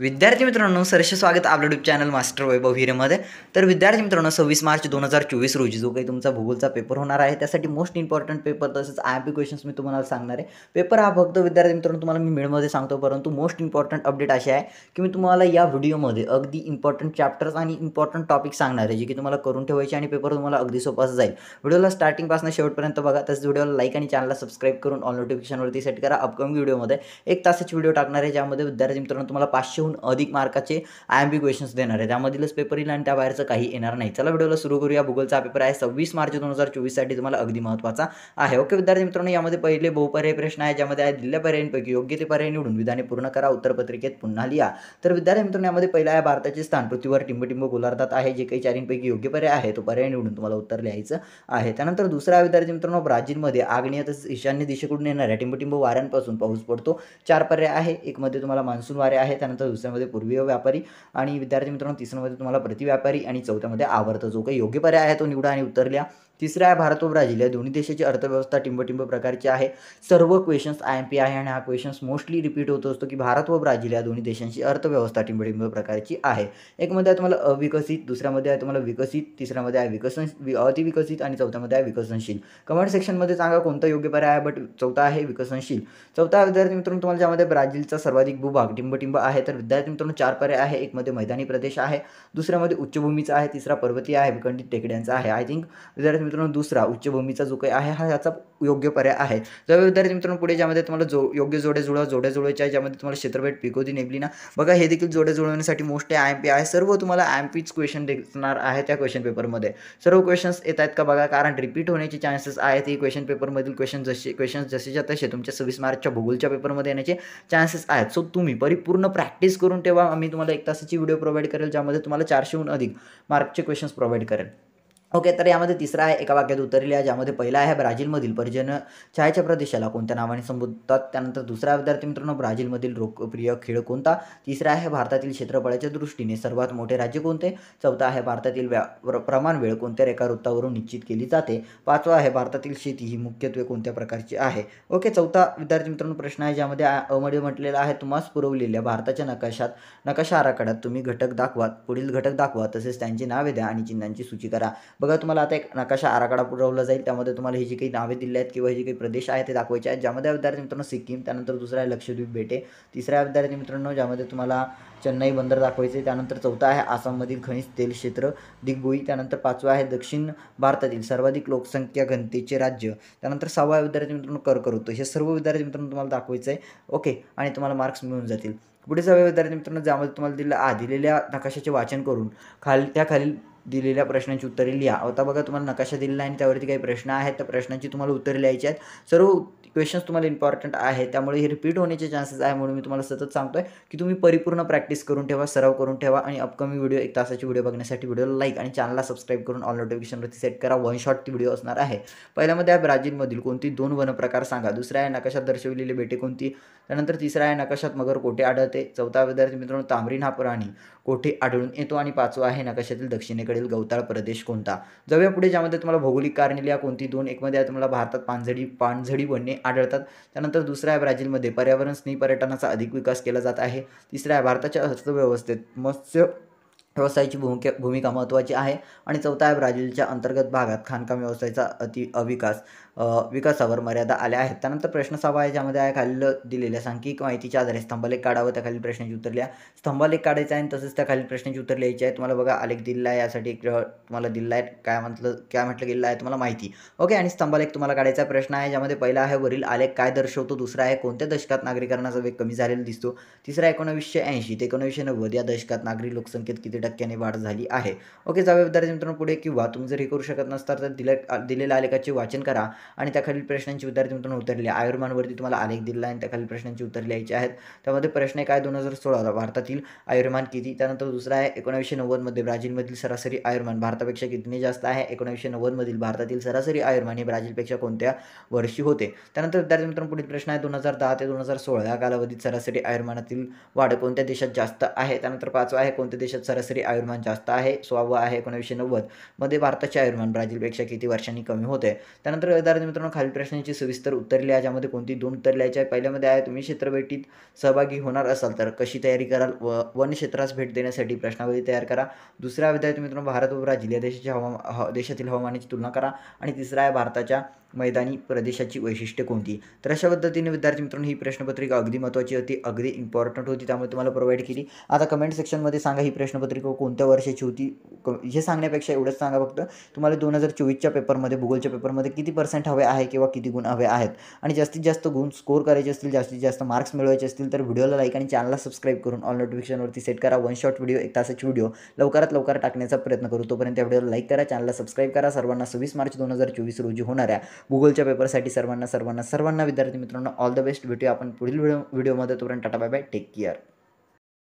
विद्यार्थी मित्रांनो, सहर्ष स्वागत आपल्या यूट्यूब चॅनल मास्टर वैभव हिरेमध्ये. तर विद्यार्थी मित्रांनो, 26 मार्च 2024 रोजी जो काही तुमचा भूगोलचा पेपर होणार आहे त्यासाठी मोस्ट इम्पॉर्टंट पेपर तसेच IMP क्वेश्चन्स मी तुम्हाला सांगणार आहे. पेपर हा फक्त विद्यार्थी मित्रांनो तुम्हाला मी मेलमध्ये सांगतो, परंतु मोस्ट इम्पॉर्टंट अपडेट अशी आहे की मी तुम्हाला या व्हिडिओमध्ये अगदी इम्पॉर्टंट चॅप्टर्स आणि इम्पॉर्टंट टॉपिक सांगणार आहे, जे की तुम्हाला करून ठेवायचे आणि पेपर तुम्हाला अगदी सोपा जाईल. व्हिडिओला स्टार्टिंगपासून शेवटपर्यंत बघा. तसेच व्हिडिओला लाईक आणि चॅनलला सबस्क्राईब करून ऑल नोटिफिकेशनवरती सेट करा. अपकमिंग व्हिडिओमध्ये 1 तासाची व्हिडिओ टाकणार आहे, ज्यामध्ये विद्यार्थी मित्रांनो तुम्हाला 500हून अधिक मार्काचे IMP क्वेश्चन्स देणार आहे. त्यामधीलच पेपर येईल आणि त्या बाहेरचं काही येणार नाही. चला व्हिडिओला सुरू करूया. भूगोलचा पेपर आहे 26 मार्च 2024 साठी तुम्हाला अगदी महत्त्वाचा आहे. ओके विद्यार्थी मित्रांनो, यामध्ये पहिले बहुपर्यायी प्रश्न आहे, ज्यामध्ये आहे दिलेल्या पर्यायांपैकी योग्य ते पर्याय निवडून विधाने पूर्ण करा. उत्तरपत्रिकेत पुन्हा लिहा. तर विद्यार्थी मित्रांनो, यामध्ये पहिला आहे भारताचे स्थान पृथ्वीवर टिंबटिंब गोलार्धात आहे. जे काही चारींपैकी योग्य पर्याय आहे तो पर्याय निवडून तुम्हाला उत्तर लिहायचं आहे. त्यानंतर दुसरा विद्यार्थी मित्रांनो, ब्राझीलमध्ये आग्नेय तसेच ईशान्य दिशेकडून येणाऱ्या टिंबटिंब वाऱ्यांपासून पाऊस पडतो. 4 पर्याय आहे. एक मध्ये तुम्हाला मान्सून वारे आहे, त्यानंतर दुसऱ्यामध्ये पूर्वीय व्यापारी आणि विद्यार्थी मित्रांनो तिसऱ्यामध्ये तुम्हाला प्रतिव्यापारी आणि चौथ्यामध्ये आवर्त. जो काही योग्य पर्याय आहे तो निवडा आणि उत्तर लिहा. तिसरा आहे भारत व ब्राझील या दोन्ही देशाची अर्थव्यवस्था टिंबटिंब प्रकारची आहे. सर्व क्वेश्चन्स IMP आहे आणि हा क्वेश्चन्स मोस्टली रिपीट होत असतो की भारत व ब्राझील या दोन्ही देशांची अर्थव्यवस्था टिंबटिंब प्रकारची आहे. एकमध्ये आहे तुम्हाला अविकसित, दुसऱ्यामध्ये आहे तुम्हाला विकसित, तिसऱ्यामध्ये आहे अतिविकसित आणि चौथ्यामध्ये आहे विकसनशील. कमेंट सेक्शनमध्ये सांगा कोणता योग्य पर्याय आहे. बट चौथा आहे विकसनशील. चौथा विद्यार्थी मित्रांनो तुम्हाला ज्यामध्ये ब्राझीलचा सर्वाधिक भूभाग टिंबटिंब आहे. तर विद्यार्थी मित्रांनो 4 पर्याय आहे. एक मध्ये मैदानी प्रदेश आहे, दुसऱ्यामध्ये उच्चभूमीचा आहे, तिसरा पर्वतीय आहे, विखंडित टेकड्यांचा आहे. आय थिंक विद्यार्थी मित्रांनो दुसरा उच्चभूमीचा जो काही आहे हा याचा योग्य पर्याय आहे. जर विद्यार्थी मित्रांनो पुढे ज्यामध्ये तुम्हाला योग्य जोड्या जुळवायचे आहे, ज्यामध्ये तुम्हाला क्षेत्रफळ पिकोदी नेबलिना बघा, हे देखील जोड्या जुळवण्यासाठी मोस्ट IMP आहे. सर्व तुम्हाला IMPच क्वेश्चन देणार आहे त्या क्वेश्चन पेपरमध्ये. सर्व क्वेश्चन्स येत आहेत का बघा, कारण रिपीट होण्याचे चान्सेस आहेत. ही क्वेश्चन पेपरमधील क्वेश्चन जसेच्या तसे तुमच्या 26 मार्चच्या भूगोलच्या पेपरमध्ये येण्याचे चान्सेस आहेत. सो तुम्ही परिपूर्ण प्रॅक्टिस करून ठेवा. आम्ही तुम्हाला 1 तासाची व्हिडिओ प्रोव्हाइड करेल, ज्यामध्ये तुम्हाला 400हून अधिक मार्कचे क्वेश्चन्स प्रोव्हाइड करेल. ओके, तर यामध्ये तिसरा आहे एका वाक्यात उत्तर लिहा, ज्यामध्ये पहिला आहे ब्राझीलमधील पर्जन्य छायाच्या प्रदेशाला कोणत्या नावाने संबोधतात. त्यानंतर दुसरा विद्यार्थी मित्रांनो ब्राझीलमधील लोकप्रिय खेळ कोणता. तिसरा आहे भारतातील क्षेत्रफळाच्या दृष्टीने सर्वात मोठे राज्य कोणते. चौथा आहे भारतातील प्रमाण वेळ कोणत्या रेखावृत्तावरून निश्चित केली जाते. पाचवा आहे भारतातील शेती ही मुख्यत्वे कोणत्या प्रकारची आहे. ओके, चौथा विद्यार्थी मित्रांनो प्रश्न आहे, ज्यामध्ये मध्ये म्हटलेला आहे तुम्हाला पुरवलेल्या भारताच्या नकाशा आराखड्यात तुम्ही घटक दाखवा, पुढील घटक दाखवा, तसेच त्यांची नावे द्या आणि चिन्हांची सूची करा. बघा, तुम्हाला आता एक नकाशा आराखडा पुरवला जाईल, त्यामध्ये तुम्हाला ही जी काही नावे दिली आहेत किंवा हे जे काही प्रदेश आहेत ते दाखवायचे आहेत. ज्यामध्ये विद्यार्थी मित्रांनो सिक्कीम, त्यानंतर दुसरा आहे लक्षद्वीप बेटे, तिसरा विद्यार्थी मित्रांनो ज्यामध्ये तुम्हाला चेन्नई बंदर दाखवायचे, त्यानंतर चौथा आहे आसाममधील खनिज तेल क्षेत्र दिग्बोई, त्यानंतर पाचवा आहे दक्षिण भारतातील सर्वाधिक लोकसंख्या घनतेचे राज्य, त्यानंतर सहावा विद्यार्थी मित्रांनो कर्कवृत्त. हे सर्व विद्यार्थी मित्रांनो तुम्हाला दाखवायचं आहे. ओके, आणि तुम्हाला मार्क्स मिळून जातील. पुढे सहाव्या विद्यार्थी मित्रांनो ज्यामध्ये तुम्हाला दिलेल्या नकाशाचे वाचन करून खालील दिलेल्या प्रश्नांची उत्तरे लिहा. आता बघा, तुम्हाला नकाशा दिलेला आहे आणि त्यावरती काही प्रश्न आहेत, त्या प्रश्नांची तुम्हाला उत्तरे लिहायची आहेत. सर्व क्वेश्चन्स तुम्हाला इम्पॉर्टंट आहेत, त्यामुळे हे रिपीट होण्याचे चान्सेस आहे. म्हणून मी तुम्हाला सतत सांगतोय की तुम्ही परिपूर्ण प्रॅक्टिस करून ठेवा, सराव करून ठेवा आणि अपकमिंग व्हिडिओ 1 तासाची व्हिडिओ बघण्यासाठी व्हिडिओला लाईक आणि चॅनलला सबस्क्राईब करून ऑल नोटिफिकेशनवरती सेट करा. 1 शॉट ती व्हिडिओ असणार आहे. पहिल्यामध्ये आहे ब्राझीलमधील कोणती 2 वनप्रकार सांगा. दुसरा आहे नकाशात दर्शविलेली बेटे कोणती. त्यानंतर तिसरा आहे नकाशात मगर कोठे आढळते. चौथा विद्यार्थी मित्रांनो तांबरीन हा प्राणी कोठे आढळून येतो. आणि पाचवा आहे नकाशातील दक्षिणेकडील गवताळ प्रदेश कोणता. जाऊया पुढे, ज्यामध्ये तुम्हाला भौगोलिक कारणे लिहा कोणती 2. एकमध्ये आहे तुम्हाला भारतात पानझडी वने आढळतात. त्यानंतर दुसरा आहे ब्राझीलमध्ये पर्यावरण स्नेही पर्यटनाचा अधिक विकास केला जात आहे. तिसरा आहे भारताच्या अर्थव्यवस्थेत मत्स्य व्यवसायाची भूमिका महत्त्वाची आहे. आणि चौथा आहे ब्राझीलच्या अंतर्गत भागात खाणकाम व्यवसायाचा विकासावर मर्यादा आल्या आहेत. त्यानंतर प्रश्न 6 आहे, ज्यामध्ये आहे खालील दिलेल्या सांख्यिक माहितीच्या आधारे स्तंभालेख काढावं. त्या खालील प्रश्नाची उत्तर लिहा. स्तंभालेख काढायचा आहे आणि तसंच त्या खालील प्रश्नाची उत्तर लिहायची आहे. तुम्हाला बघा आलेख दिलेला आहे, यासाठी तुम्हाला दिलेला आहे काय म्हटलं गेलेलं आहे तुम्हाला माहिती. ओके, आणि स्तंभालेख तुम्हाला काढायचा प्रश्न आहे, ज्यामध्ये पहिला आहे वरील आलेख काय दर्शवतो. दुसरा आहे कोणत्या दशकात नागरीकरणाचा वेग कमी झालेला दिसतो. तिसरा 1980 ते 1990 या दशकात नागरी लोकसंख्येत किती टक्क्याने वाढ झाली आहे. ओके, जाऊया विद्यार्थी मित्रांनो पुढे. किंवा तुम्ही जर हे करू शकत नसता तर दिलेल्या आलेखाचे वाचन करा आणि त्याखालील प्रश्नांची विद्यार्थी मित्रांनो उत्तर लिहा. आयुर्मानवरती तुम्हाला आलेख दिला आहे आणि त्याखालील प्रश्नांची उत्तर लिहायची आहेत. त्यामध्ये प्रश्न आहे काय 2016 भारतातील आयुर्मान किती. त्यानंतर दुसरा आहे 1990 मध्ये ब्राझीलमधील सरासरी आयुर्मान भारतापेक्षा कितीने जास्त आहे. 1990 मधील भारतातील सरासरी आयुर्मान हे ब्राझीलपेक्षा कोणत्या वर्षी होते. त्यानंतर विद्यार्थी मित्रांनो पुढील प्रश्न आहे 2010 ते 2016 या कालावधीत सरासरी आयुर्मानातील वाढ कोणत्या देशात जास्त आहे. त्यानंतर पाचवा आहे कोणत्या देशात सरासरी आयुर्मान जास्त आहे. 6वा आहे 1990 मध्ये भारताचे आयुर्मान ब्राझीलपेक्षा किती वर्षांनी कमी होते. त्यानंतर विद्यार्थी मित्रांनो खालील प्रश्नांची सविस्तर उत्तरे लिहा, ज्यामध्ये कोणती 2 उत्तर लिहायची आहे. पहिल्यामध्ये आहे, तुम्ही क्षेत्रभेटीत सहभागी होणार असाल तर कशी तयारी कराल? वन क्षेत्रास भेट देण्यासाठी प्रश्नावली तयार करा. दुसरा विद्यार्थी मित्रांनो, भारत व ब्राझील या देशातील हवामानाची तुलना करा. आणि तिसरा आहे, भारताच्या मैदानी प्रदेशाची वैशिष्ट्ये कोणती? तर अशा पद्धतीने विद्यार्थी मित्रांनो ही प्रश्नपत्रिका अगदी महत्त्वाची होती, अगदी इम्पॉर्टंट होती, त्यामुळे तुम्हाला प्रोव्हाइड केली. आता कमेंट सेक्शनमध्ये सांगा ही प्रश्नपत्रिका कोणत्या वर्षाची होती. हे सांगण्यापेक्षा एवढंच सांगा फक्त तुम्हाला 2024च्या पेपरमध्ये, भूगोलच्या पेपरमध्ये किती % हवे आहे किंवा किती गुण हवे आहेत. आणि जास्तीत जास्त गुण स्कोर करायचे असतील, जास्तीत जास्त मार्क्स मिळवायचे असतील तर व्हिडिओला लाईक आणि चॅनलला सबस्क्राईब करून ऑल नोटिफिकेशनवरती सेट करा. वन शॉट व्हिडिओ, 1 तासाची व्हिडिओ लवकरात लवकर टाकण्याचा प्रयत्न करू. तोपर्यंत या व्हिडिओला लाईक करा, चॅनलला सबस्क्राईब करा. सर्वांना 26 मार्च 2024 रोजी होणाऱ्या भूगोलच्या पेपरसाठी सर्वांना विद्यार्थी मित्रांनो ऑल द बेस्ट. भेटूया आपण पुढील व्हिडिओमध्ये. तोपर्यंत tata bye bye, take care.